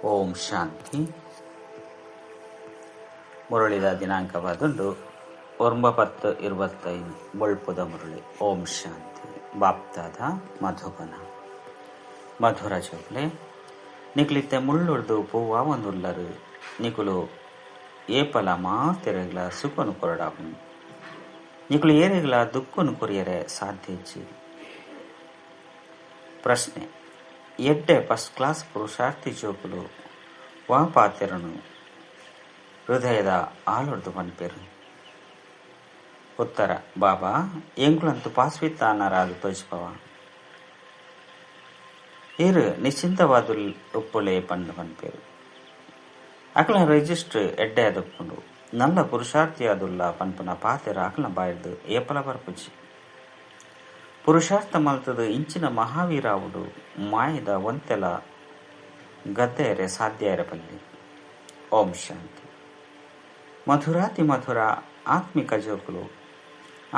ಓಂ ಶಾಂತಿ. ಮುರಳಿದ ದಿನಾಂಕವಾದುಂಡು 9/10/25 ಬೊಳ್ಪುದ ಮುರಳಿ. ಓಂ ಶಾಂತಿ. ಬಾಪ್ತಾದ ಮಧುಬನ. ಮಧುರ ಜೋಗ್ಲೆ ನಿಕ್ಲಿತ್ತೆ ಮುಳ್ಳುಡ್ದು ಪೂವ ಒಂದುಲ್ಲರು ನಿಕುಲು ಏಪಲ ಮಾತೆರೆಗ್ಲ ಸುಖನು ಕೊರಡಾಪುನು ನಿಕುಲು ಏರೆಗ್ಲ ದುಃಖನು ಕೊರಿಯರೆ ಸಾಧ್ಯ ಇಜ್ಜಿ. ಪ್ರಶ್ನೆ: ಎಡ್ಡೆ ಫಸ್ಟ್ ಕ್ಲಾಸ್ ಪುರುಷಾರ್ಥಿ ಜೋಕುಲು ವಾಪಾತೆರನು ಹೃದಯದ ಆಳೊಡ್ದು ಪನ್ಪೆರು. ಉತ್ತರ: ಬಾಬಾ ಎಂಕುಲಂತು ಪಾಸ್ವಿತ್ತಾನರಾದು ತೋಜ್ಪವ ಏರು ನಿಶ್ಚಿಂತವಾದು ಉಪ್ಪುಲೆ ಪಂಡು ಪನ್ಪೆರು. ಅಕಲ ರಿಜಿಸ್ಟ್ರ್ ಎಡ್ಡೆ ಅದಪ್ಪುಂಡು ನಲ್ಲ ಪುರುಷಾರ್ಥಿಯಾದುಲ್ಲ ಪನ್ಪುನ ಪಾತೆರ ಅಕಲ ಬಾಯ್ದು ಏಪಲ ಬರ್ಪುಜಿ. ಪುರುಷಾರ್ಥ ಮಲ್ತದು ಇಂಚಿನ ಮಹಾವೀರಾವುಡು ಮಾಯದ ಒಂತೆಲ ಗದ್ದೆಯರೆ ಸಾಧ್ಯ ಇರಬಲ್ಲಿ. ಓಂ ಶಾಂತಿ. ಮಧುರಾತಿ ಮಧುರ ಆತ್ಮಿಕ ಜೋಕುಲು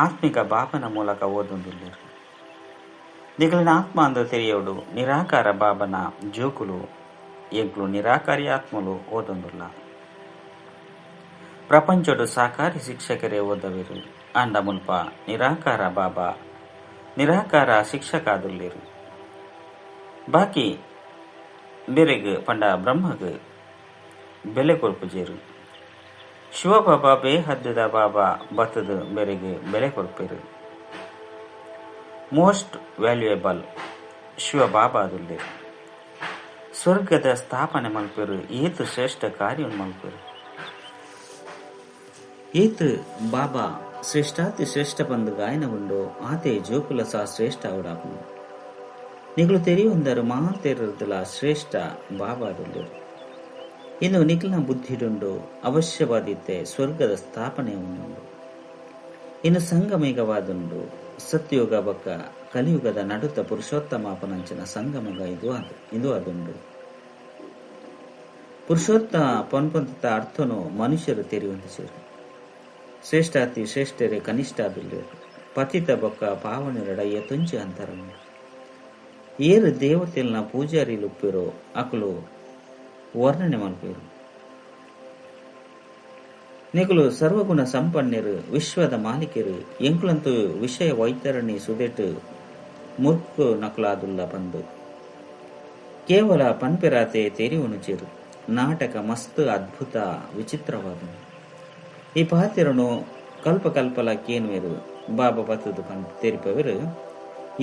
ಆತ್ಮಿಕ ಬಾಬನ ಮೂಲಕ ಓದೊಂದುಲ್ಲೆರು. ನಿಗಲಿನ ಆತ್ಮ ಅಂದು ತೆರೆಯೋಡು ನಿರಾಕಾರ ಬಾಬನ ಜೋಕುಲು ಎಂಕ್ಲು ನಿರಾಕಾರಿ ಆತ್ಮಲು ಓದೊಂದುಲ್ಲ. ಪ್ರಪಂಚಡು ಸಾಕಾರಿ ಶಿಕ್ಷಕರೇ ಓದವಿರು ಅಂಡ ಮುಲ್ಪ ನಿರಾಕಾರ ಬಾಬಾ ನಿರಾಕಾರ ಶಿಕ್ಷಕಾದುಲ್ಲೇರು. ಬಾಕಿ ಬೇರೆಗ್ ಪಂಡ ಬ್ರಹ್ಮಗ್ ಬೆಲೆ ಕೊರ್ಪುಜೇರು. ಶಿವಬಾಬಾ ಬೇಹದ್ದದ ಬಾಬಾ ಬತ್ತದ ಬೇರೆಗ್ ಬೆಲೆ ಕೊರ್ಪೇರು. ಮೋಸ್ಟ್ ವ್ಯಾಲ್ಯೂಯಬಲ್ ಶಿವ ಬಾಬಾ ಅದುಲ್ಲೇರು. ಸ್ವರ್ಗದ ಸ್ಥಾಪನೆ ಮಲ್ಪೇರು. ಏತು ಶ್ರೇಷ್ಠ ಕಾರ್ಯ ಮಲ್ಪೇರು. ಏತು ಬಾಬಾ ಶ್ರೇಷ್ಠಾತಿ ಶ್ರೇಷ್ಠ ಬಂದು ಗಾಯನ ಉಂಡು ಆತೆ ಜೋಕುಲ ಸಹ ಶ್ರೇಷ್ಠ ಅವಡಾಪು ನಿಗಳು ತೆರೆಯೊಂದರು ಮಾತೆರದಲ ಶ್ರೇಷ್ಠ ಬಾಬಾ ಅದುಲ್ಲೇರು. ಇನ್ನು ನಿಖಿಲ್ನ ಬುದ್ಧಿಡುಂಡು ಅವಶ್ಯವಾದಿತ್ತೆ ಸ್ವರ್ಗದ ಸ್ಥಾಪನೆ ಉಂಡು. ಇನ್ನು ಸಂಗಮೇಘವಾದುಂಡು ಸತ್ಯುಗ ಬಕ್ಕ ಕಲಿಯುಗದ ನಡುತ್ತ ಪುರುಷೋತ್ತಮಾಪನಂಚಿನ ಸಂಗಮಗ ಇದು ಅದುಂಡು. ಪುರುಷೋತ್ತಮ ಪನ್ಪಂತ ಅರ್ಥನು ಮನುಷ್ಯರು ತೆರೆಯುವಂತಿಸರು. ಶ್ರೇಷ್ಠಾತಿ ಶ್ರೇಷ್ಠರೇ ಕನಿಷ್ಠ ಅದುಲ್ಲೇರು. ಪತಿತ ಬೊಕ್ಕ ಪಾವನೆರಡ ಎತುಂಚಿ ಅಂತರನು ಏರು ದೇವತೆಲ್ನ ಪೂಜಾರಿಲು ಉಪ್ಪಿರೋ ಅಕಲು ವರ್ಣನೆ ಮಲ್ಪೇರು. ನಿಕುಲು ಸರ್ವಗುಣ ಸಂಪನ್ನೆರು ವಿಶ್ವದ ಮಾಲಿಕೆರು ಎಂಕುಲಂತೂ ವಿಷಯ ವೈತರಣಿ ಸುದೆಟ್ಟು ಮುರ್ಕು ನಕಲಾದುಲ್ಲ ಬಂದು ಕೇವಲ ಪನ್ಪೆರಾತೆ ತೆರಿಯುಣುಚೇರು. ನಾಟಕ ಮಸ್ತ್ ಅದ್ಭುತ ವಿಚಿತ್ರವಾದ ಈ ಪಾತಿರನು ಕಲ್ಪಕಲ್ಪಲ ಕೇನುವೆರು ಬಾಬಾ ಪತ್ತದು ತೆರಿಪವೆರು.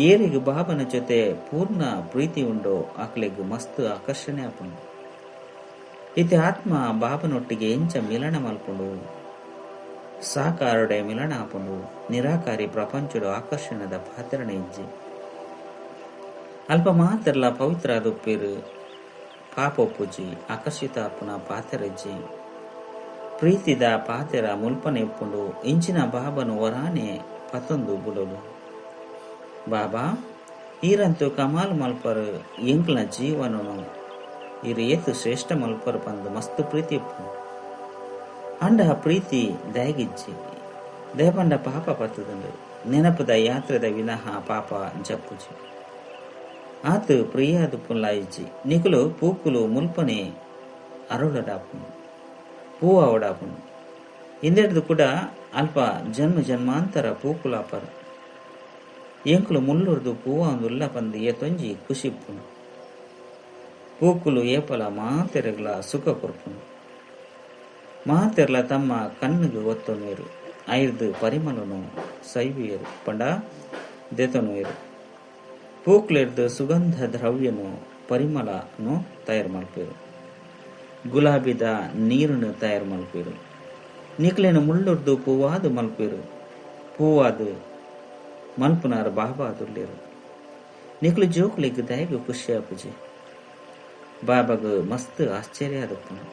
ಏರಿಗೂ ಬಾಬನ ಜೊತೆ ಪೂರ್ಣ ಪ್ರೀತಿ ಉಂಡೋ ಅಕ್ಲೆಗ್ ಮಸ್ತ್ ಆಕರ್ಷಣೆ ಆಪುಂಡು. ಇತಿ ಆತ್ಮ ಬಾಬನೊಟ್ಟಿಗೆ ಎಂಚ ಮಿಲನ ಮಲ್ಪುಂಡು. ಸಾಕಾರಡೆ ಮಿಲನ ಆಪುಂಡು. ನಿರಾಕಾರಿ ಪ್ರಪಂಚದ ಆಕರ್ಷಣದ ಪಾತ್ರನೆ ಇಜ್ಜಿ. ಅಲ್ಪ ಮಾತ್ರಲ ಪವಿತ್ರ ಆದುಪ್ಪೇರು ಪಾಪೊಪ್ಪುಜಿ ಆಕರ್ಷಿತ ಆಪುನ ಪಾತೆರಜ್ಜಿ. ಪ್ರೀತಿದ ಪಾತೆರ ಮುಲ್ಪನೆ ಉಪ್ಪುಂಡು ಇಂಚಿನ ಬಾಬನು ವರಾನೆ ಪತೊಂದು ಬುಡಲು. ಬಾಬಾ ಈರಂತೂ ಕಮಾಲ್ ಮಲ್ಪರು ಎಂಕ್ಲ ಜೀವನನು ಇರು ಏತು ಶ್ರೇಷ್ಠ ಮಲ್ಪರು ಪಂದು ಮಸ್ತ್ ಪ್ರೀತಿ ಉಪ್ಪುಂಡು. ಅಂಡ ಪ್ರೀತಿ ದಯಗಿಜ್ಜಿ ದಯಪಂಡ ಪಾಪ ಪತ್ತದುಂಡು. ನೆನಪದ ಯಾತ್ರೆದ ವಿನಃ ಪಾಪ ಜಪ್ಪುಜಿ ಆತು ಪ್ರಿಯಾದು ಪುಲ್ಲಾಯಿಜ್ಜಿ. ನಿಕುಲು ಪೂಕುಲು ಮುಲ್ಪನೆ ಅರುಳಡಾಪುನು ಪೂವ ಓಡಾಪುನು. ಇಂದೆಡ್ದು ಕೂಡ ಅಲ್ಪ ಜನ್ಮಾಂತರ ಪೂಕುಲಾಪರು ಎಂಕುಲು ಮುಲ್ಲುರ್ದು ಪೂವ ಒಂದುಲ್ಲ ಪಂದು ಏತೊಂಜಿ ಖುಷಿಪ್ಪುನು. ಪೂಕುಲು ಏಪಲ ಮಾತೆರೆಗ್ಲ ಸುಖ ಕೊರ್ಪುನು. ಮಾತೆರ್ಲ ತಮ್ಮ ಕಣ್ಣಿಗೆ ಒತ್ತೊನುವೆರು. ಐರ್ದು ಪರಿಮಳನು ಸೈವಿಯರು ಪಂಡ ದೆತೊನುವೆರು. ಪೂಕ್ಲೆರ್ದು ಸುಗಂಧ ದ್ರವ್ಯನು ಪರಿಮಳನು ತಯಾರು ಮಲ್ಪೇರು. ಗುಲಾಬಿದ ನೀರನ್ನು ತಯಾರು ಮಲ್ಪೇರು. ನಿಕ್ಲೇನು ಮುಳ್ಳುರ್ದು ಪೂವಾದು ಮಲ್ಪೇರು. ಪೂವಾದು ಮಲ್ಪುನಾರು ಬಾಬಾ ಅದುಲ್ಲೇರು. ನಿಕ್ಲು ಜೋಕ್ಲಿಗ್ ದಯಗು ಖುಷಿ ಆಪುಜಿ. ಬಾಬಾಗ ಮಸ್ತ್ ಆಶ್ಚರ್ಯ ಆದಪ್ಪನು.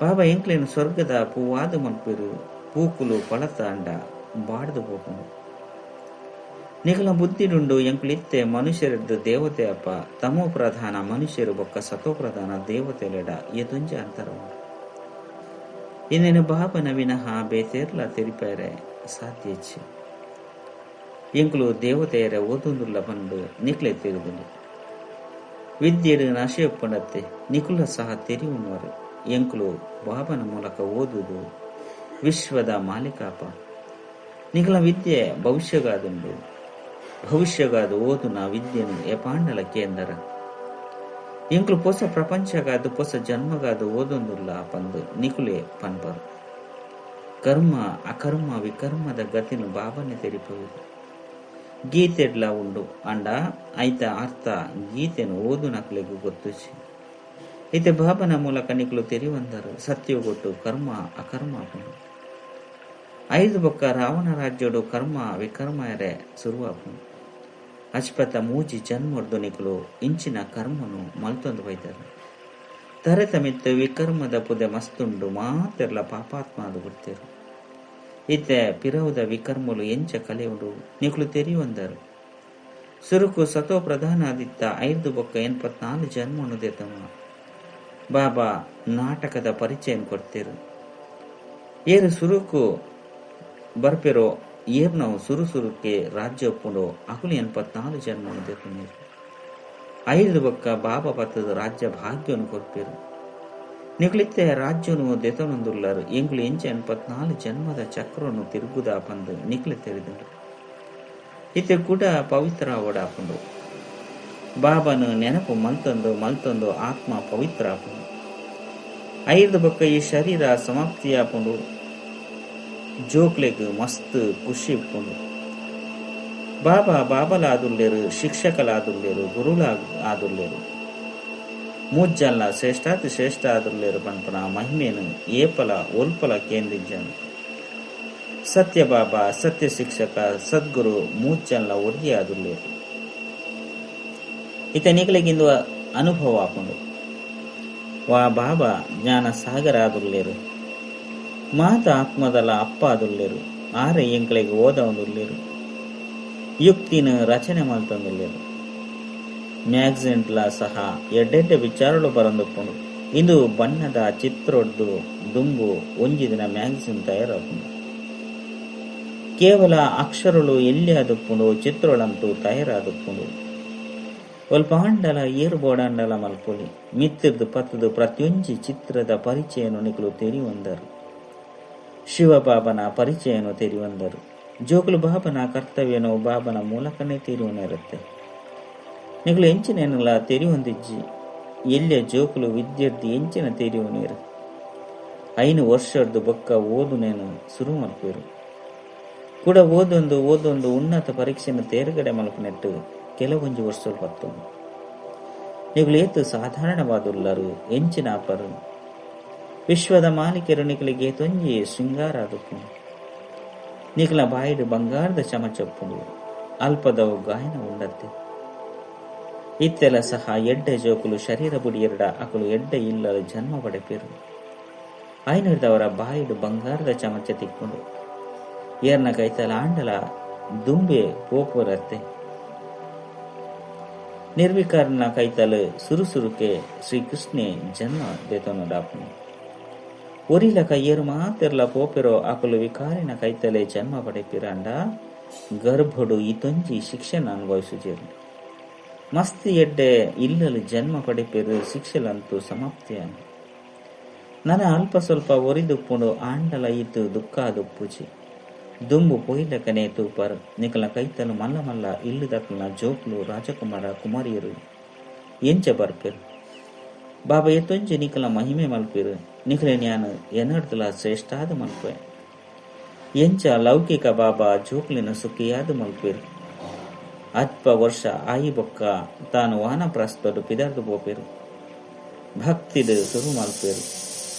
ಬಾಬಾ ಎಂಕ್ಲೇನು ಸ್ವರ್ಗದ ಪೂವಾದು ಮಲ್ಪೇರು. ಪೂಕುಲು ಪಳತ ಅಂಡ ಬಾಡ್ದು ಹೋಪುನು. ನಿಖಲ ಬುದ್ಧಿಡುಂಡು ಎಂಕ್ಲಿತ್ತೆ ಮನುಷ್ಯರದ್ದು ದೇವತೆ ಅಪ್ಪ ತಮೋ ಪ್ರಧಾನ ಮನುಷ್ಯರು ಬೊಕ್ಕ ಸತೋ ಪ್ರಧಾನ ದೇವತೆಲೆಡ ಎದುಂಜ ಅಂತರ. ಇನ್ನೇನು ಬಾಬನ ವಿನಃ ಬೇತೇರ್ಲ ತೆರಿಪೇರೆ ಸಾಧ್ಯ ಇಚ್ಛೆ ಎಂಕ್ಲು ದೇವತೆಯರ ಓದೊಂದುಲ್ಲ ಬಂದು ನಿಕ್ಲೆ ತಿರುಗುಂಡು. ವಿದ್ಯೆಡು ನಶೆಯೊಪ್ಪಡತ್ತೆ ನಿಕುಲ ಸಹ ತೆರಿಯುವವರು ಎಂಕುಲು ಬಾಬನ ಮೂಲಕ ಓದುವುದು ವಿಶ್ವದ ಮಾಲಿಕಾಪ ನಿಕಲ ವಿದ್ಯೆ ಭವಿಷ್ಯಗಾದುಂಡು ಭವಿಷ್ಯಗಾದು ಓದುನ ವಿದ್ಯೆನು ಎಪಾಂಡಲ ಕೇಂದ್ರ ಎಂಕುಲು ಹೊಸ ಪ್ರಪಂಚಗಾದು ಹೊಸ ಜನ್ಮಗಾದು ಓದೊಂದುಲ್ಲ ಪಂದು ನಿಕುಲೆ ಪನ್ಪರು ಕರ್ಮ ಅಕರ್ಮ ವಿಕರ್ಮದ ಗತಿನು ಬಾಬನೆ ತೆರಿಪುವುದು ಗೀತೆಡ್ಲ ಉಂಡು ಅಂಡ ಐತ ಅರ್ಥ ಗೀತೆನು ಓದು ನಕಲಿಗೂ ಗೊತ್ತುಚಿ ಐತೆ ಬಾಬನ ಮೂಲಕ ನಿಕಲು ತೆರಿವಂದರು ಸತ್ಯ ಗೊತ್ತು ಕರ್ಮ ಅಕರ್ಮ ಪುಂಡು 5 ಬೊಕ್ಕ ರಾವಣ ರಾಜ್ಯೋಡು ಕರ್ಮ ವಿಕರ್ಮ ಎರೆ ಶುರುವಾಪುಂಡು ಅಚ್ಪತ ಮೂಜಿ ಜನ್ಮರ್ದು ನಿಕಲು ಇಂಚಿನ ಕರ್ಮನು ಮಲ್ತೊಂದು ಬೈತಾರೆ ತರೆತ ಮಿತ್ತು ವಿಕರ್ಮದ ಪುದೆ ಮಸ್ತುಂಡು ಮಾತೆರ್ಲ ಪಾಪಾತ್ಮ ಅದು ಬಿಡ್ತೇರು ಇತ್ತೆ ಪಿರವುದ ವಿಕರ್ಮಲು ಎಂಚ ಕಲೆಯುಂಡು ನಿಕಲು ತೆರಿಯುವಂದರು ಸುರುಕು ಸತೋ ಪ್ರಧಾನ ಆದಿತ್ತ 5 ಬೊಕ್ಕ 84 ಜನ್ಮನು ದೇತಮ ಬಾಬಾ ನಾಟಕದ ಪರಿಚಯ ಕೊಡ್ತೇರು ಏರು ಸುರುಕು ಬರ್ಪೆರೋ ಏರ್ನವು ಸುರುಸುರುಕ್ಕೆ ರಾಜ್ಯ ಒಪ್ಪುಂಡು ಅಕುಲು 84 ಜನ್ಮನು ದೇತುನೇರು 5 ಬೊಕ್ಕ ಬಾಬಾ ಪತ್ತದ ರಾಜ್ಯ ಭಾಗ್ಯವನ್ನು ಕೊರ್ಪೇರು ನಿಕುಲಿತ್ತೆ ರಾಜ್ಯನು ದೆತನೊಂದುಳ್ಳರು ಎಂಗುಲು ಎಂಚ 84 ಜನ್ಮದ ಚಕ್ರವನ್ನು ತಿರುಗುದ ಪಂದು ನಿಕ್ಲೆ ತೆರೆದರು ಇತ್ತೆ ಕೂಡ ಪವಿತ್ರ ಓಡಾಪುಂಡು ಬಾಬನು ನೆನಪು ಮಲ್ತೊಂದು ಆತ್ಮ ಪವಿತ್ರ ಆಪುಂಡು 5 ಬೊಕ್ಕ ಈ ಶರೀರ ಸಮಾಪ್ತಿ ಆಪುಂಡು ಜೋಕ್ಲೆಗ್ ಮಸ್ತ್ ಖುಷಿ ಇಪ್ಪುಂಡು ಬಾಬಲಾದುಲ್ಲೇರು ಶಿಕ್ಷಕಲಾದುಲ್ಲೇರು ಗುರುಲ ಆದುಲ್ಲೇರು ಮೂಜ್ಜಲ್ಲ ಶ್ರೇಷ್ಠ ಆದುಲ್ಲೇರು ಪಂಪನ ಮಹಿಮೇನು ಏಪಲ ಒಲ್ಪಲ ಕೇಂದ್ರಿಜನು ಸತ್ಯ ಬಾಬಾ ಸತ್ಯ ಶಿಕ್ಷಕ ಸದ್ಗುರು ಮೂಜ್ಜಲ್ಲ ಒರ್ಗಿ ಆದುಲ್ಲೇರು ಇತನಿಗಳಿಗಿಂದು ಅನುಭವ ಆಪುಂಡು ವಾ ಬಾಬಾ ಜ್ಞಾನ ಸಾಗರ ಆದುಲ್ಲೇರು ಮಾತ ಆತ್ಮದಲ ಅಪ್ಪ ಆದುಲ್ಲೇರು ಆರೆ ಎಂಕಳಿಗೆ ಓದ ಒಂದುಲ್ಲೇರು ಯುಕ್ತಿನ ರಚನೆ ಮಾಡ್ತಂದಿಲ್ಲೇರು ಮ್ಯಾಗ್ಝಿನ್ಲ ಸಹ ಎಡ್ಡೆಡ್ಡೆ ವಿಚಾರಗಳು ಬರಂದುಕೊಂಡು ಇಂದು ಬಣ್ಣದ ಚಿತ್ರೊಡ್ದು ದುಂಬು ಒಂಜಿದಿನ ಮ್ಯಾಗ್ಝಿನ್ ತಯಾರಾಪುಂಡು ಕೇವಲ ಅಕ್ಷರಗಳು ಎಲ್ಲಿ ಆದುಪ್ಪುಂಡು ಚಿತ್ರಗಳಂತೂ ತಯಾರಾದುಪ್ಪುಂಡು ಒಲ್ಪ ಅಂಡಲ ಏರು ಬೋಡಂಡಲ ಮಲ್ಪೊಲಿ ಮಿತ್ತಿರ್ದು ಪತ್ತದು ಪ್ರತಿಯೊಂಜಿ ಚಿತ್ರದ ಪರಿಚಯನು ನಿಕಲು ತೆರಿವಂದರು ಶಿವಬಾಬನ ಪರಿಚಯನು ತೆರಿವಂದರು ಜೋಕುಲು ಬಾಬನ ಕರ್ತವ್ಯನು ಬಾಬನ ಮೂಲಕನೇ ತೆರಿವನಿರುತ್ತೆ ನಿಗಳು ಎಂಚಿನ ತೆರಿವೊಂದಿಜ್ಜಿ ಎಲ್ಲೆ ಜೋಕುಲು ವಿದ್ಯಾರ್ಥಿ ಎಂಚಿನ ತೆರಿವನೀರು 5 ವರ್ಷದ್ದು ಬೊಕ್ಕ ಓದುನೇನು ಶುರು ಮಲ್ಪೇರು ಕೂಡ ಓದೊಂದು ಉನ್ನತ ಪರೀಕ್ಷೆಯನ್ನು ತೇರ್ಗಡೆ ಮಲ್ಪನೆಟ್ಟು ಕೆಲವೊಂದು ವರ್ಷಗಳು ಬರ್ತವು ನಿಗಳು ಏತು ಸಾಧಾರಣವಾದುಲ್ಲರು ಎಂಚಿನ ಅಪರು ವಿಶ್ವದ ಮಾಲೀಕರು ನಿಕಲಿಗೆ ತೊಂಜಿ ಶೃಂಗಾರ ಆದುಪ್ಪು ನಿಕಲ ಬಾಯಿಡು ಬಂಗಾರದ ಚಮಚಪ್ಪುಡು ಅಲ್ಪದವು ಗಾಯನ ಉಂಡತ್ತೆ ಇತ್ತೆಲ ಸಹ ಎಡ್ಡೆ ಜೋಕುಲು ಶರೀರ ಬುಡಿಯರಡ ಅಕಲು ಎಡ್ಡೆ ಇಲ್ಲದ ಜನ್ಮ ಪಡೆಪೇರು ಐನೂರದವರ ಬಾಯಿಡು ಬಂಗಾರದ ಚಮಚ ತಿಕ್ಕೊಂಡು ಏರ್ನ ಕೈತಲ ಆಂಡಲ ದುಂಬೆ ಪೋಪುರತ್ತೆ ನಿರ್ವಿಕಾರನ ಕೈತಲು ಸುರುಸುರುಕೆ ಶ್ರೀಕೃಷ್ಣೆ ಜನ್ಮ ದೇತನೊಡಾಪುನು ಒರಿಲ ಕೈಯರು ಮಾತೆರ್ಲ ಪೋಪೆರೋ ಅಕಲು ವಿಕಾರಿನ ಕೈತಲೆ ಜನ್ಮ ಪಡೆಪಿರಂಡ ಗರ್ಭಡು ಇತೊಂಜಿ ಶಿಕ್ಷೆನ ಅನುಭವಿಸುಜೇರು ಮಸ್ತಿ ಎಡ್ಡೆ ಇಲ್ಲಲು ಜನ್ಮ ಪಡೆಪೇರು ಶಿಕ್ಷೆಲಂತೂ ಸಮಾಪ್ತಿಯ ನನ ಅಲ್ಪ ಸ್ವಲ್ಪ ಒರಿದುಪ್ಪುಂಡು ಆಂಡಲ ಇತ್ತು ದುಃಖ ದುಪ್ಪುಜಿ ದುಂಬು ಪೊಯ್ಲಕನೆ ತೂಪರ್ ನಿಕಲ ಕೈತಲು ಮಲ್ಲ ಮಲ್ಲ ಇಲ್ಲದಕಲ್ನ ಜೋಕ್ಲು ರಾಜಕುಮಾರ ಕುಮಾರಿಯರು ಎಂಚ ಬರ್ಪೆರು ಬಾಬಾ ಎತ್ತೊಂಜಿ ನಿಕಲ ಮಹಿಮೆ ಮಲ್ಪೇರು ನಿಕಲೆ ನ್ಯಾನು ಎನರ್ದಲ ಶ್ರೇಷ್ಠಾದ ಮಲ್ಪೆ ಎಂಚ ಲೌಕಿಕ ಬಾಬಾ ಜೋಕ್ಲಿನ ಸುಖಿಯಾದ ಮಲ್ಪೇರು ಅಲ್ಪ ವರ್ಷ ಆಯಿ ಬೊಕ್ಕ ತಾನು ವಾನಪ್ರಸ್ಥರು ಪಿದರ್ದು ಪೋಪೇರು ಭಕ್ತಿದು ಶುರು ಮಲ್ಪೇರು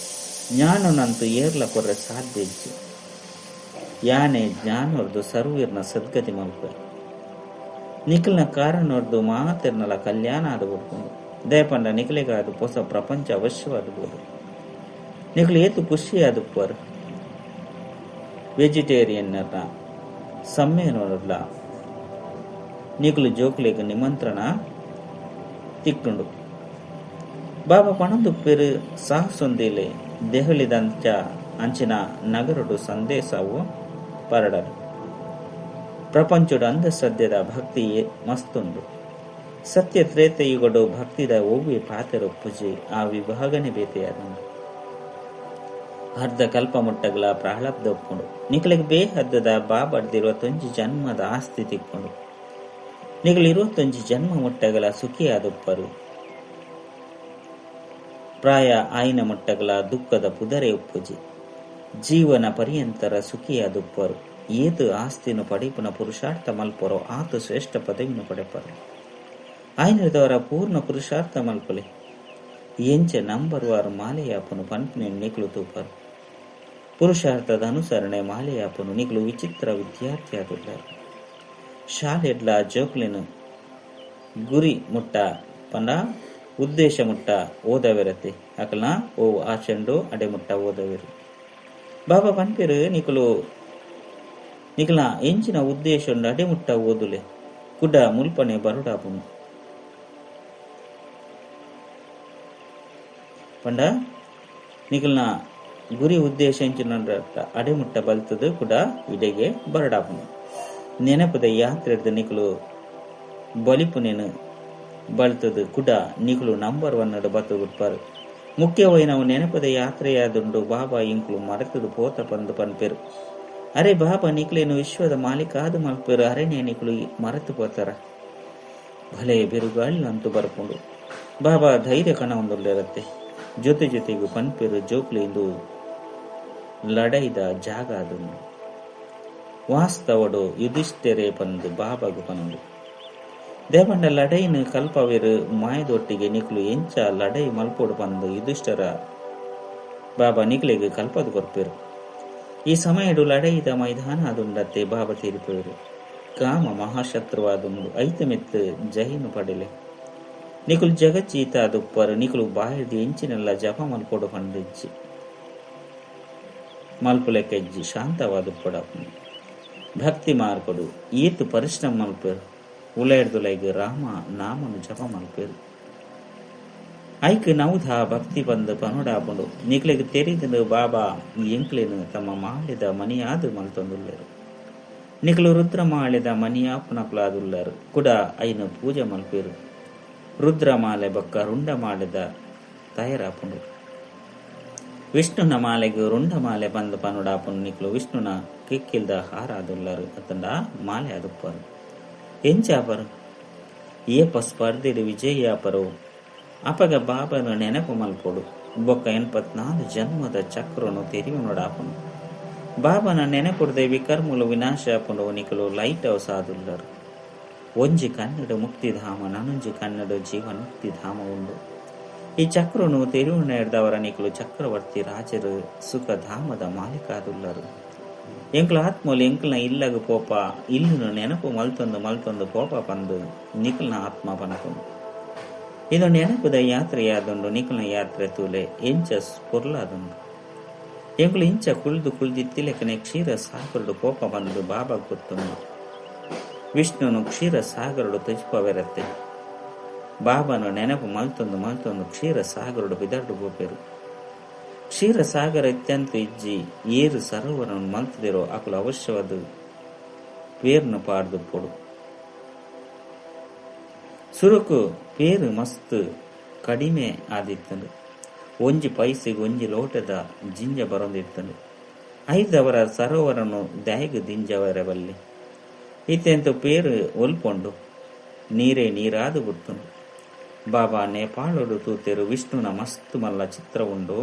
ಜ್ಞಾನನಂತೂ ಏರ್ಲ ಕೊರ್ರೆ ಸಾಧ್ಯ ಇಜ್ಜಿ ಯಾನೆ ಜ್ಞಾನವರ್ದು ಸರ್ವೀರ್ನ ಸದ್ಗತಿ ಮಲ್ಪೆ ನಿಖಲ್ನ ಕಾರಣವರ್ದು ಮಾತೆರ್ನಲ ಕಲ್ಯಾಣ ಆದ ಬಿಡ್ಕೊಂಡು ದಯಪಂಡ ನಿಖಲಿಗಾದ ಹೊಸ ಪ್ರಪಂಚ ಅವಶ್ಯವಾದಬಹುದು ನಿಖಲು ಏತು ಖುಷಿ ಆದುಪ್ಪರು ವೆಜಿಟೇರಿಯನ್ನರ ಸಮ್ಮೇನೋರಲ್ಲ ನಿಖಲು ಜೋಕ್ಲಿಗೆ ನಿಮಂತ್ರಣ ತಿಕ್ಕುಂಡು ಬಾಬಾ ಪಣದುಪ್ಪೇರು ಸಾಹಸೊಂದಿಲೆ ದೆಹಲಿದಂಚ ಅಂಚಿನ ನಗರಡು ಸಂದೇಶವು ಪರಡರು ಪ್ರಪಂಚದ ಅಂಧಶ್ರದ್ಧೆದ ಭಕ್ತಿ ಮಸ್ತುಂಡು ಸತ್ಯ ತ್ರೇತೆಯುಗಡು ಭಕ್ತಿದ ಓವಿ ಪಾತೆರೊಪ್ಪುಜಿ ಆ ವಿಭಾಗನೆ ಬೇತೆಯಾದಂಡು ಅರ್ಧ ಕಲ್ಪ ಮುಟ್ಟಗಲ ಪ್ರಹ್ಲಾಬ್ದ ಒಪ್ಕೊಂಡು ನಿಖಲಿಗೆ ಬೇಹದ್ದದ ಬಾಬಡ್ದಿರುವತ್ತೊಂಜಿ ಜನ್ಮದ ಆಸ್ತಿ ತಿಕ್ಕೊಂಡು ನಿಖಲು 21 ಜನ್ಮ ಮುಟ್ಟಗಲ ಸುಖಿಯಾದೊಪ್ಪರು ಪ್ರಾಯ ಆಯ್ನ ಮುಟ್ಟಗಲ ದುಃಖದ ಪುದರೆ ಉಪ್ಪುಜಿ ಜೀವನ ಪರ್ಯಂತರ ಸುಖಿಯಾದೊಪ್ಪರು ಏತು ಆಸ್ತಿನ ಪಡಿಪುನ ಪುರುಷಾರ್ಥ ಮಲ್ಪರೋ ಆತು ಶ್ರೇಷ್ಠ ಪದವಿನ ಪಡೆಪರು ಆಯ್ನದವರ ಪೂರ್ಣ ಪುರುಷಾರ್ಥ ಮಲ್ಪಲೆ ಎಂಚ ನಂಬರ್ವಾರು ಮಾಲೆಯಾಪನು ಪಂಪಿನ ನಿಖಲು ತೂಪರು ಪುರುಷಾರ್ಥದ ಅನುಸರಣೆ ಮಾಲೆಯಾಪನು ನಿಖಲು ವಿಚಿತ್ರ ವಿದ್ಯಾರ್ಥಿ ಆದುಳ್ಳರು ಶಾಲೆಡ್ಲ ಜೋಕ್ಲಿನ ಗುರಿ ಮುಟ್ಟ ಪಂಡ ಉದ್ದೇಶ ಮುಟ್ಟ ಓದವಿರತ್ತೆ ಅಕಲ್ನ ಓ ಆಚಂಡು ಅಡೆ ಮುಟ್ಟ ಓದವಿರು ಬಾಬಾ ಪನ್ಪೇರು ನಿಖಲ ಎಂಚಿನ ಉದ್ದೇಶ ಅಡೆ ಮುಟ್ಟ ಓದುಲೆ ಕುಡ ಮುಲ್ಪನೆ ಬರುಡಾಪುನು ಪಂಡ ನಿಖಲ್ನ ಗುರಿ ಉದ್ದೇಶ ಎಂಚಿನ ಅಡೆ ಮುಟ್ಟ ಬಲ್ತದು ಕುಡ ಇಡೆಗೆ ಬರಡಾಪುನು ನೆನಪದ ಯಾತ್ರೆ ನಿಖಲು ಬಲಿಪುನೇನು ಬಲ್ತದು ಕುಡ ನಿಖಲು ನಂಬರ್ 1 ಬತ್ತು ಬಿಟ್ಪಾರು ಮುಖ್ಯವಾಗಿ ನಾವು ನೆನಪದ ಯಾತ್ರೆಯಾದುಂಡು ಬಾಬಾ ಇಂಕ್ಲು ಮರೆತದು ಪೋತ ಪಂದು ಪನ್ಪೇರು ಅರೆ ಬಾಬಾ ನಿಖಲೇನು ವಿಶ್ವದ ಮಾಲೀಕ ಆದು ಮಲ್ಪೇರು ಅರೆನೇ ನಿಖಲು ಮರೆತು ಪೋತಾರ ಭಲೆ ಬಿರುಗಾಳಿನಂತೂ ಬರ್ಕೊಂಡು ಬಾಬಾ ಧೈರ್ಯ ಕಣ ಒಂದಿರತ್ತೆ ಜೊತೆಗೂ ಪನ್ಪೇರು ಜೋಕ್ಲಿಂದು ಲಡೈದ ಜಾಗ ಅದನ್ನು ವಾಸ್ತವಡು ಯುಧಿಷ್ಠಿರೇ ಪಂದು ಬಾಬಾಗು ಪನಂದು ದೇವಂಡ ಲಡೈನ ಕಲ್ಪವೇರು ಮಾಯದೊಟ್ಟಿಗೆ ನಿಖಲು ಎಂಚ ಲಡೈ ಮಲ್ಪೋಡು ಪಂದು ಯುಧಿಷ್ಠರ ಬಾಬಾ ನಿಖಲಿಗೆ ಕಲ್ಪದು ಕೊರ್ಪೇರು ಈ ಸಮಯಡು ಲಡೈದ ಮೈದಾನ ಅದುಂಡತ್ತೆ ಬಾಬಾ ತೀರಿಪೇರು ಕಾಮ ಮಹಾಶತ್ರುವಾದುಂಡು ಐತಮೆತ್ತು ಜೈನು ಪಡೆಲೆ ನಿಖಲು ಜಗಜ್ಜೀತ ಅದುಪ್ಪರು ನಿಖಲು ಬಾಯಿದು ಎಂಚಿನೆಲ್ಲ ಜಪ ಮಲ್ಪೋಡು ಪಂಡಿಜ್ಜಿ ಮಲ್ಪುಲೆಕ್ಕೆಜ್ಜಿ ಶಾಂತವಾದುಪ್ಪಡ ಭಕ್ತಿ ಮಾರ್ಪಡು ಈತು ಪರಿಶ್ರಮ ಮಲ್ಪೇರು ಉಳೆಡ್ದುಲೈಗೆ ರಾಮ ನಾಮನು ಜಪ ಮಲ್ಪೇರು ಐಕ್ ನೌಧ ಭಕ್ತಿ ಬಂದು ಪನುಡಾಪುಂಡು ನಿಕ್ಲೆಗೆ ತೆರಿದು ಬಾಬಾ ಎಂಕ್ಲೇನು ತಮ್ಮ ಮಾಡಿದ ಮನಿಯಾದು ಮಲ್ತೊಂದುಲ್ಲೇರು ನಿಕ್ಲು ರುದ್ರ ಮಾಡಿದ ಮನಿಯಾಪುನಕುಲಾದುಲ್ಲರು ಕೂಡ ಐನು ಪೂಜೆ ಮಲ್ಪೇರು ರುದ್ರಮಾಲೆ ಬೊಕ್ಕ ರುಂಡ ಮಾಡಿದ ತಯಾರಾಪುಂಡು ವಿಷ್ಣುನ ಮಾಲೆಗೆ ರುಂಡ ಮಾಲೆ ಬಂದು ಪನುಡಾಪುಂಡು ನಿಕ್ಲು ವಿಷ್ಣುನ ಕಿಕ್ಕಿಲ್ದ ಹಾರಾದುಲ್ಲರು ಅತ್ತಂಡ ಮಾಲೆ ಅದುಪ್ಪರು ಎಂಚಾಪರು ಏಪ ಸ್ಪರ್ಧೆಡು ವಿಜಯಾಪರು ಅಪಗ ಬಾಬನ ನೆನಪು ಮಲ್ಪೊಡು ಬೊಕ್ಕ 84 ಜನ್ಮದ ಚಕ್ರನು ತೆರಿವು ನೋಡಾಪನು ಬಾಬನ ನೆನಪುಡ್ದೆ ವಿಕರ್ಮುಲು ವಿನಾಶ ಆಪುಂಡು ನಿಕಲು ಲೈಟ್ ಹೌಸ್ ಆದುಲ್ಲರು ಒಂಜಿ ಕನ್ನಡ ಮುಕ್ತಿಧಾಮ ನನೊಂಜಿ ಕನ್ನಡ ಜೀವನ ಮುಕ್ತಿಧಾಮ ಉಂಡು ಈ ಚಕ್ರನು ತೆರಿವು ನೆಡ್ದವರ ನಿಕಲು ಚಕ್ರವರ್ತಿ ರಾಜರು ಸುಖ ಧಾಮದ ಮಾಲೀಕಾದುಲ್ಲರು ಎಂಕ್ಲ ಆತ್ಮಲು ಎಂಕ್ಲನ ಇಲ್ಲಗ ಪೋಪ ಇಲ್ಲಿನ ನೆನಪು ಮಲ್ತೊಂದು ಪೋಪ ಪಂದು ನಿಖಲ್ನ ಆತ್ಮ ಪನಕೊಂಡು ಇದು ನೆನಪುದ ಯಾತ್ರೆಯಾದುಂಡು ನಿಖಲ್ನ ಯಾತ್ರೆ ತೂಲೆ ಎಂಚ ಸ್ಫುರ್ಲಾದುಂಡು ಎಂಕ್ಲು ಇಂಚ ಕುಳ್ದಿತ್ತಿಲೆಕನೆ ಕ್ಷೀರ ಸಾಗರಡು ಪೋಪ ಬಂದು ಬಾಬಾ ಗೊತ್ತುಂಡು ವಿಷ್ಣುನು ಕ್ಷೀರ ಸಾಗರಡು ತುಜ್ಪವೆರತ್ತೆ ಬಾಬಾನು ನೆನಪು ಮಲ್ತೊಂದು ಕ್ಷೀರ ಸಾಗರಡು ಬಿದರ್ಡು ಗೋಪೇರು ಕ್ಷೀರ ಸಾಗರ ಇತ್ಯಂತ ಇಜ್ಜಿ ಏರು ಸರೋವರನ್ನು ಮಲ್ತದಿರೋ ಅಕುಲು ಅವಶ್ಯವಾದ ಪೇರ್ನು ಪಾಡ್ದು ಪೊಡು ಸುರುಕು ಪೇರು ಮಸ್ತ್ ಕಡಿಮೆ ಆದಿತ್ತಂಡು ಒಂಜಿ ಪೈಸೆಗೆ ಒಂಜಿ ಲೋಟದ ಜಿಂಜ ಬರೊಂದಿತ್ತಂಡು ಐದವರ ಸರೋವರನು ದ್ಯಾಗ ದಿಂಜವರ ಬಲ್ಲಿ ಇತ್ತೆಂತು ಪೇರು ಒಲ್ಪೊಂಡು ನೀರೇ ನೀರಾದು ಬಿಡ್ತುಂಡು ಬಾಬಾ ನೇಪಾಳಡು ತೂತೆರು ವಿಷ್ಣುನ ಮಸ್ತ್ ಮಲ್ಲ ಚಿತ್ರ ಉಂಡು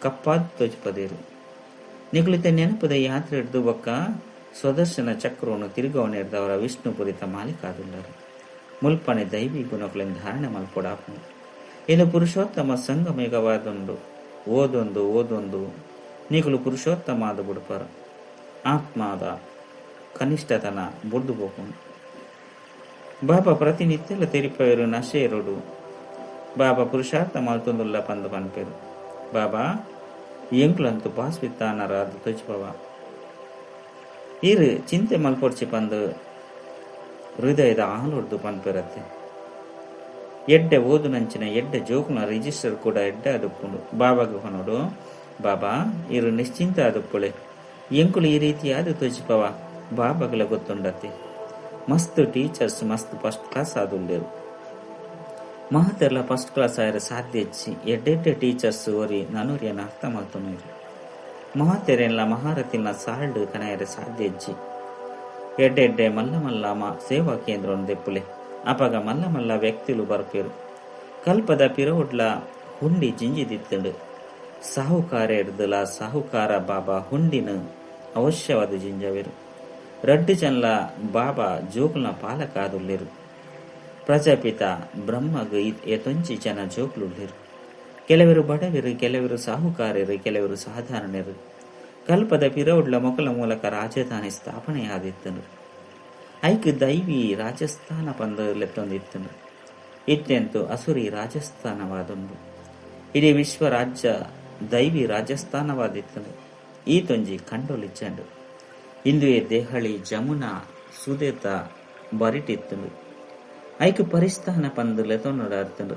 ಕಪ್ಪಾದ ತೊಜ್ಪದೇರು ನಿಗುಳಿತ ನೆನಪದ ಯಾತ್ರೆ ಹಿಡಿದು ಬೊಕ್ಕ ಸ್ವದರ್ಶನ ಚಕ್ರವನ್ನು ತಿರುಗವನೆಡ್ದವರ ವಿಷ್ಣುಪುರಿತ ಮಾಲೀಕಾದುಲ್ಲರು ಮುಲ್ಪನೆ ದೈವಿ ಗುಣಗಳನ್ನು ಧಾರಣೆ ಮಲ್ಪೊಡಾಪು ಇದು ಪುರುಷೋತ್ತಮ ಸಂಗಮೇಗವಾದೊಂದು ಓದೊಂದು ನಿಗುಲು ಪುರುಷೋತ್ತಮ ಆದ ಬುಡ್ಪರ ಆತ್ಮದ ಕನಿಷ್ಠತನ ಬುಡ್ದು ಬೋಕೊಂಡು ಬಾಬಾ ಪ್ರತಿನಿತ್ಯಲ ತೆರಿಪೇರು ನಶೇರುಡು ಬಾಬಾ ಪುರುಷಾರ್ಥ ಮಲ್ತೊಂದುಲ್ಲ ಪಂದು ಪನ್ಪೇರು ಬಾಬಾ ಎಂಕ್ಲಂತು ಪಾಸ್ವಿತ್ತಾನರಾದು ತುಜ್ಪವ ಇರು ಚಿಂತೆ ಮಲ್ಪೊಡ್ಚಿ ಪಂದು ಹೃದಯದ ಆಲೊಡ್ದು ಪನ್ಪೇರತ್ತೆ ಎಡ್ಡೆ ಓದು ನಂಚಿನ ಎಡ್ಡೆ ಜೋಕುನ ರಿಜಿಸ್ಟರ್ ಕೂಡ ಎಡ್ಡೆ ಅದುಪ್ಪುಂಡು ಬಾಬಾಗ ಹೊನೋಡು ಬಾಬಾ ಇರು ನಿಶ್ಚಿಂತ ಅದುಪ್ಪುಳೆ ಎಂಕುಲು ಈ ರೀತಿಯಾದ ತುಜ್ಪವ ಬಾಬಾಗಲ ಗೊತ್ತುಂಡತ್ತೆ ಮಸ್ತ್ ಟೀಚರ್ಸ್ ಮಸ್ತ್ ಫಸ್ಟ್ ಕ್ಲಾಸ್ ಆದುಲ್ಲೇರು ಮಹತೆಲ್ಲ ಫಸ್ಟ್ ಕ್ಲಾಸ್ ಆಯ್ರೆ ಸಾಧ್ಯ ಹೆಚ್ಚಿ ಎಡ್ಡೆಡ್ಡೆ ಟೀಚರ್ಸ್ ಓರಿ ನನೂರಿಯನ್ನ ಅರ್ಥ ಮಾಡ್ತೊಂಡ್ರು. ಮಹತೆರೆಲ್ಲ ಮಹಾರತಿನ ಸಾಲ್ಡ್ ಕನಾಯರೆ ಸಾಧ್ಯ ಹೆಚ್ಚಿ ಎಡ್ಡೆಡ್ಡೆ ಮಲ್ಲ ಮಲ್ಲ ಸೇವಾ ಕೇಂದ್ರ ದೆಪ್ಪುಲೆ ಅಪಗ ಮಲ್ಲ ಮಲ್ಲ ವ್ಯಕ್ತಿಲು ಬರ್ಪೇರು. ಕಲ್ಪದ ಪಿರೋಡ್ಲ ಹುಂಡಿ ಜಿಂಜಿದಿತ್ತಂಡು ಸಾಹುಕಾರ ಹಿಡ್ದಲ ಸಾಹುಕಾರ ಬಾಬಾ ಹುಂಡಿನ ಅವಶ್ಯವಾದ ಜಿಂಜವೇರು. ರಡ್ಡು ಜನಲ ಬಾಬಾ ಜೋಕುಲ್ನ ಪಾಲಕ ಆದುಲ್ಲೇರು. ಪ್ರಜಾಪಿತ ಬ್ರಹ್ಮಗ್ ಎತೊಂಚಿ ಜನ ಜೋಕ್ಲುಳ್ಳೇರು. ಕೆಲವರು ಬಡವರು, ಕೆಲವರು ಸಾಹುಕಾರರು, ಕೆಲವರು ಸಾಧಾರಣರು. ಕಲ್ಪದ ಪಿರೋಡ್ಲ ಮೊಕಲ ಮೂಲಕ ರಾಜಧಾನಿ ಸ್ಥಾಪನೆಯಾದಿತ್ತನು. ಐಕ್ ದೈವಿ ರಾಜಸ್ಥಾನ ಪಂದಲೆತ್ತೊಂದಿತ್ತನು. ಇತ್ತೆಂತು ಅಸುರಿ ರಾಜಸ್ಥಾನವಾದೊಂದು. ಇಡೀ ವಿಶ್ವ ರಾಜ್ಯ ದೈವಿ ರಾಜಸ್ಥಾನವಾದಿತ್ತನು. ಈ ತೊಂಜಿ ಕಂಡೊಲಿಚ್ಚಂಡು ಇಂದುವೆ ದೆಹಳಿ ಜಮುನಾ ಸುದೇತ ಬರಿಟಿತ್ತನು. ಐಕ್ ಪರಿಸ್ಥಾನ ಪಂದಲೆ ತೊನ್ನಡಾರ್ತನು.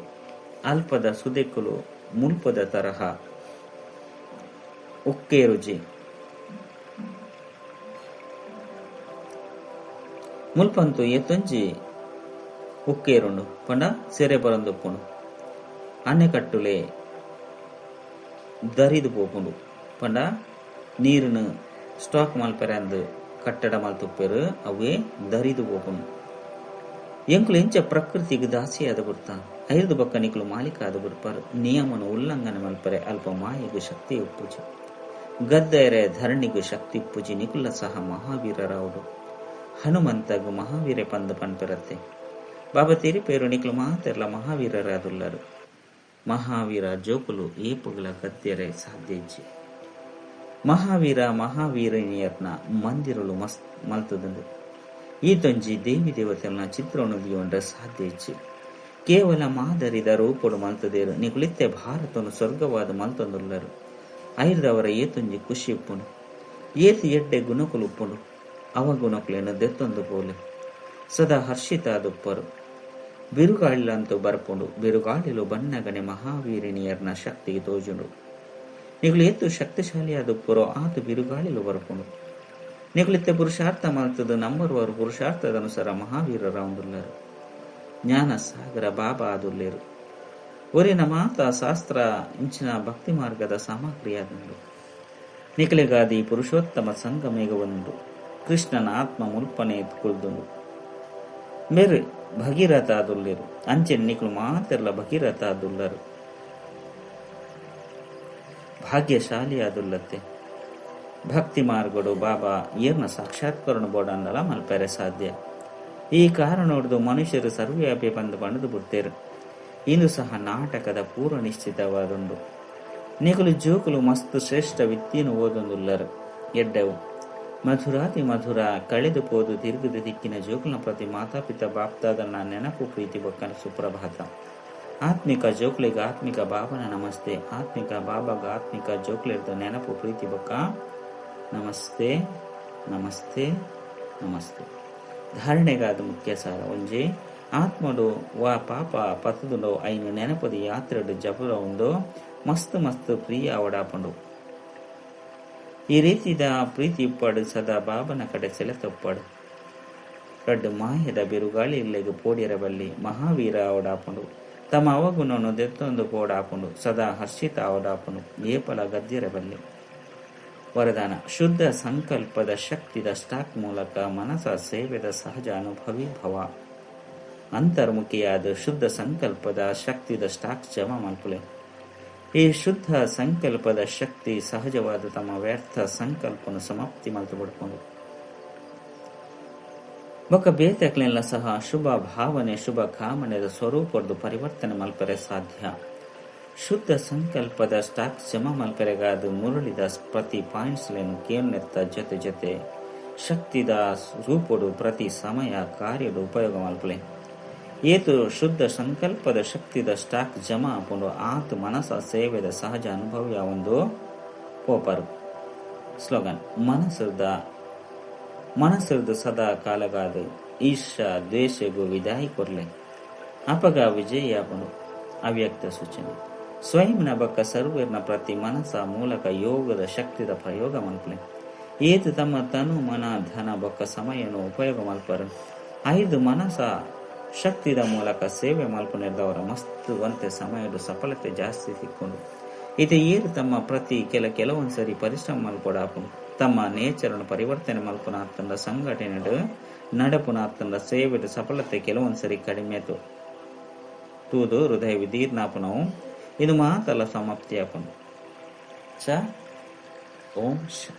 ಅಲ್ಪದ ಸುದೆಕ್ಕುಲು ಮುಲ್ಪದ ತರಹ ಉಕ್ಕೇರುಜಿ ಮುಲ್ಪಂತು ಎತ್ತೊಂಜಿ ಉಕ್ಕೇರುಂಡು ಪಂಡ ಸೆರೆ ಬರಂದೊಪ್ಪುಂಡು. ಅಣೆಕಟ್ಟುಲೆ ದರಿದು ಪೋಪುಂಡು ಪಂಡ ನೀರಿನ ಸ್ಟಾಕ್ ಮಲ್ಪೆರಂದು ಕಟ್ಟಡ ಮಲ್ತುಪ್ಪೇರು ಅವೇ ದರಿದು ಪೋಪುಂಡು. ಎಂಕುಲು ಎಂಚ ಪ್ರಕೃತಿಗೆ ದಾಸಿಯಾದ ಬಿಡ್ತ ಐದು ಬಕ್ಕ ನಿಕಲು ಮಾಲೀಕ ಆದ ಬಿಡ್ಪಾರು. ನಿಯಮನ ಉಲ್ಲಂಘನೆ ಮಲ್ಪರೆ ಅಲ್ಪ ಮಾಯಿಗೂ ಶಕ್ತಿ ಉಪ್ಪುಜಿ ಗದ್ದೆರೆ ಧರಣಿಗೂ ಶಕ್ತಿ ಉಪ್ಪುಜಿ ನಿಕುಲ ಸಹ ಮಹಾವೀರರಾವುಡು. ಹನುಮಂತಗೂ ಮಹಾವೀರ ಪಂದ ಪನ್ಪೆರತ್ತೆ ಬಾಬಾ ತಿರಿಪೇರು ನಿಕಲು ಮಾತೆರ್ಲ ಮಹಾವೀರರಾದುಲ್ಲರು. ಮಹಾವೀರ ಜೋಕುಲು ಏಪುಗಳ ಗದ್ದೆರೆ ಸಾಧ್ಯ ಇಜ್ಜಿ ಮಹಾವೀರ ಮಹಾವೀರನಿಯರ್ನ ಮಂದಿರಲು ಮಲ್ತದಂದು ಈ ತೊಂಜಿ ದೇವಿ ದೇವತೆಲ್ನ ಚಿತ್ರಣೊಂದಿಗೆ ಸಾಧ್ಯ ಇಚ್ಚಿ ಕೇವಲ ಮಾದರಿದ ರೂಪಡು ಮಲ್ತದೇರು ನಿಗುಳಿತ್ತೆ ಭಾರತನು ಸ್ವರ್ಗವಾದ ಮಲ್ತೊಂದುಲ್ಲರು. ಐರ್ದವರ ಏತೊಂಜಿ ಖುಷಿ ಉಪ್ಪುಂಡು. ಏತು ಎಡ್ಡೆ ಗುಣಕುಲು ಉಪ್ಪುಂಡು. ಅವ ಗುಣಕುಲೇನು ದೆತ್ತೊಂದು ಪೋಲೆ ಸದಾ ಹರ್ಷಿತಾದುಪ್ಪರು. ಬಿರುಗಾಳಿಲಂತೂ ಬರ್ಪುಂಡು. ಬಿರುಗಾಳಿಲು ಬಣ್ಣಗನೆ ಮಹಾವೀರಿಣಿಯರ್ನ ಶಕ್ತಿಗೆ ತೋಜುಂಡು. ನಿಗುಲು ಎತ್ತು ಶಕ್ತಿಶಾಲಿಯಾದುಪ್ಪರೋ ಆತು ಬಿರುಗಾಳಿಲು ಬರ್ಪುಂಡು. ನಿಗುಳಿತ್ತೆ ಪುರುಷಾರ್ಥ ಮಲ್ತದು ನಂಬರುವರು ಪುರುಷಾರ್ಥದ ಅನುಸಾರ ಮಹಾವೀರರ ಒಂದುಲ್ಲರು. ಜ್ಞಾನ ಸಾಗರ ಬಾಬಾ ಆದುಲ್ಲೇರು. ಒರಿನ ಮಾತ ಶಾಸ್ತ್ರ ಇಂಚಿನ ಭಕ್ತಿ ಮಾರ್ಗದ ಸಾಮಗ್ರಿಯಾದುಂಡು. ನಿಖಲೆಗಾದಿ ಪುರುಷೋತ್ತಮ ಸಂಗಮೇಗ ಒಂದು ಕೃಷ್ಣನ ಆತ್ಮ ಮುಲ್ಪನೆ ಕುಲ್ದುಂಡು. ಮೇರೆ ಭಗೀರಥ ಆದುಲ್ಲೇರು. ಅಂಚೆ ನಿಖಲು ಮಾತೆರ್ಲ ಭಗೀರಥ ಆದುಲ್ಲರು. ಭಾಗ್ಯಶಾಲಿ ಆದುಲ್ಲತ್ತೆ. ಭಕ್ತಿ ಮಾರ್ಗಡು ಬಾಬಾ ಏರ್ನ ಸಾಕ್ಷಾತ್ಕರಣ ಬೋಡಂದಲ ಮಲ್ಪೆರೆ ಸಾಧ್ಯ. ಈ ಕಾರಣ ಹೊಡೆದು ಮನುಷ್ಯರು ಸರ್ವ್ಯಾಪಿ ಬಂದು ಬಣದು ಬಿಡ್ತೇರು. ಇಂದು ಸಹ ನಾಟಕದ ಪೂರ್ವ ನಿಶ್ಚಿತವಾದುಂಡು. ನಿಕಲು ಜೋಕುಲು ಮಸ್ತ್ ಶ್ರೇಷ್ಠ ವಿತ್ತೀನು ಓದೊಂದುಲ್ಲರು. ಎಡ್ಡವು ಮಧುರಾತಿ ಮಧುರ ಕಳೆದು ಪೋದು ತಿರುಗದ ದಿಕ್ಕಿನ ಜೋಕುಲ್ನ ಪ್ರತಿ ಮಾತಾಪಿತ ಬಾಪ್ತಾದನ್ನ ನೆನಪು ಪ್ರೀತಿ ಬಕ್ಕನ ಸುಪ್ರಭಾತ. ಆತ್ಮಿಕ ಜೋಕ್ಲಿಗ ಆತ್ಮಿಕ ಬಾಬನ ನಮಸ್ತೆ. ಆತ್ಮಿಕ ಬಾಬಾಗ ಆತ್ಮಿಕ ಜೋಕ್ಲಿರ್ದ ನೆನಪು ಪ್ರೀತಿ ಬಕ್ಕ ನಮಸ್ತೆ ನಮಸ್ತೆ ನಮಸ್ತೆ. ಧಾರಣೆಗಾದ ಮುಖ್ಯ ಸಾರ ಒಂಜಿ ಆತ್ಮಡು ವಾ ಪಾಪ ಪತ್ತದುಂಡೋ ಐನು ನೆನಪದಿ ಯಾತ್ರೆಡು ಜಪುರ ಉಂದೋ ಮಸ್ತ್ ಮಸ್ತ್ ಪ್ರಿಯ ಅವಡಾಪಂಡು. ಈ ರೀತಿದ ಪ್ರೀತಿ ಇಪ್ಪಡು ಸದಾ ಬಾಬನ ಕಡೆ ಸೆಲೆತೊಪ್ಪಡು. ರಡ್ಡು ಮಾಯದ ಬಿರುಗಾಳಿ ಇಲ್ಲೆಗೆ ಪೋಡಿರಬಲ್ಲಿ ಮಹಾವೀರ ಅವಡಾಪಂಡು. ತಮ್ಮ ಅವಗುಣನು ದೆತ್ತೊಂದು ಪೋಡಾಪಂಡು ಸದಾ ಹರ್ಷಿತ ಅವಡಾಪಂಡು. ಏಪಲ ಗದ್ದಿರಬಲ್ಲಿ ವರದಾನ ಶುದ್ಧ ಸಂಕಲ್ಪದ ಶಕ್ತಿದ ಸ್ಟಾಕ್ ಮೂಲಕ ಮನಸ ಸೇವೆದ ಸಹಜ ಅನುಭವಿ ಭವ. ಅಂತರ್ಮುಖಿಯಾದ ಶುದ್ಧ ಸಂಕಲ್ಪದ ಶಕ್ತಿದ ಸ್ಟಾಕ್ ಜಮ ಮಲ್ಪುಲೆ. ಈ ಶುದ್ಧ ಸಂಕಲ್ಪದ ಶಕ್ತಿ ಸಹಜವಾದ ತಮ್ಮ ವ್ಯರ್ಥ ಸಂಕಲ್ಪನು ಸಮಾಪ್ತಿ ಮಲ್ತು ಬಿಡ್ಕೊಂಡು ಬೊಕ್ಕ ಬೇತಕ್ಲೆಲ್ಲ ಸಹ ಶುಭ ಭಾವನೆ ಶುಭ ಕಾಮನೆದ ಸ್ವರೂಪದ್ದು ಪರಿವರ್ತನೆ ಮಲ್ಪರೆ ಸಾಧ್ಯ. ಶುದ್ಧ ಸಂಕಲ್ಪದ ಸ್ಟಾಕ್ ಜಮ ಮಲ್ಪರೆಗಾದ ಮುರುಳಿದ ಪ್ರತಿ ಪಾಯಿಂಟ್ಸ್ಲೇನು ಕೇಳ್ನೆತ್ತ ಜೊತೆ ಜೊತೆ ಶಕ್ತಿದ ರೂಪಡು ಪ್ರತಿ ಸಮಯ ಕಾರ್ಯಡು ಉಪಯೋಗ ಮಲ್ಪಲೆ. ಏತು ಶುದ್ಧ ಸಂಕಲ್ಪದ ಶಕ್ತಿದ ಸ್ಟಾಕ್ ಜಮ ಆಪುಂಡು ಆತು ಮನಸ ಸೇವೆದ ಸಹಜ ಅನುಭವ ಒಂದು ಪೋಪರು. ಸ್ಲೋಗನ್ ಮನಸ್ಸರ್ದು ಸದಾ ಕಾಲಗಾದು ಈಶ ದ್ವೇಷಗೂ ವಿದಾಯಿ ಕೊರ್ಲೆ ಅಪಗ ವಿಜಯಾಪನು. ಅವ್ಯಕ್ತ ಸೂಚನೆ ಸ್ವಯಂನ ಬಕ್ಕ ಸರ್ವರ್ನ ಪ್ರತಿ ಮನಸ ಮೂಲಕ ಯೋಗದ ಶಕ್ತಿದ ಪ್ರಯೋಗ ಮಲ್ಪಲೆ. ಏತು ತಮ್ಮ ತನು ಮನ ಧನ ಬೊಕ್ಕ ಸಮಯನು ಉಪಯೋಗ ಮಲ್ಪರು. ಐದು ಮನಸ ಶಕ್ತಿದ ಮೂಲಕ ಸೇವೆ ಮಲ್ಪನಿರ್ದವರ ಮಸ್ತ್ ಅಂತೆ ಸಮಯದ ಸಫಲತೆ ಜಾಸ್ತಿ ಸಿಕ್ಕೊಂಡು ಇದು ಏರು ತಮ್ಮ ಪ್ರತಿ ಕೆಲವೊಂದ್ಸರಿ ಪರಿಶ್ರಮ ಮಲ್ಪಡಾಪುನು ತಮ್ಮ ನೇಚರನ್ನು ಪರಿವರ್ತನೆ ಮಲ್ಪನ ಅತ್ತಂದ ಸಂಘಟನೆ ನಡಪುನ ಅತ್ತಂದ ಸೇವೆದ ಸಫಲತೆ ಕೆಲವೊಂದ್ಸರಿ ಕಡಿಮೆ ತೂದು ಹೃದಯ ವಿದೀರ್ಣಾಪನವು ಇದು ಮಾತಲ್ಲ ಸಮಾಪ್ತಿಯಾಪನು ಚ ಓಂ ಶ